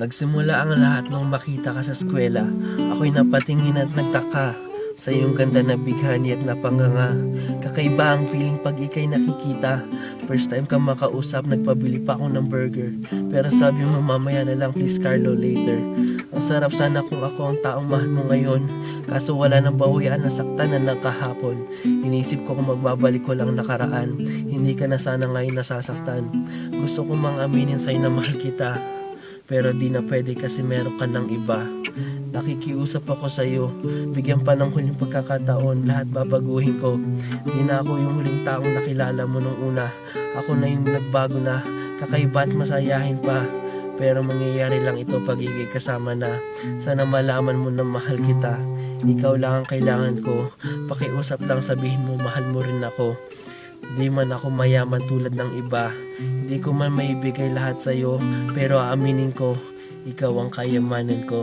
Nagsimula ang lahat nung makita ka sa eskwela. Ako'y napatingin at nagtaka sa iyong ganda na bighani at napanganga. Kakaiba ang feeling pag ika'y nakikita. First time ka makausap, nagpabili pa ako ng burger. Pero sabi mo mamaya na lang, please Carlo, later. Ang sarap sana kung ako ang taong mahal mo ngayon. Kaso wala nang bawian, nasaktan na ng kahapon. Inisip ko kung magbabalik ko lang nakaraan. Hindi ka na sana ngayon nasasaktan. Gusto ko mang aminin sa'yo na mahal kita, pero di na pwede kasi meron ka ng iba. Nakikiusap ako sa'yo, bigyan pa ng huling pagkakataon, lahat babaguhin ko. Di na ako yung huling taong nakilala mo nung una. Ako na yung nagbago na, kakaiba at masayahin pa. Pero mangyayari lang ito pagiging kasama na. Sana malaman mo na mahal kita. Ikaw lang ang kailangan ko. Pakiusap lang, sabihin mo mahal mo rin ako. Di man ako mayaman tulad ng iba, di ko man maibigay lahat sa'yo, pero aaminin ko, ikaw ang kayamanan ko.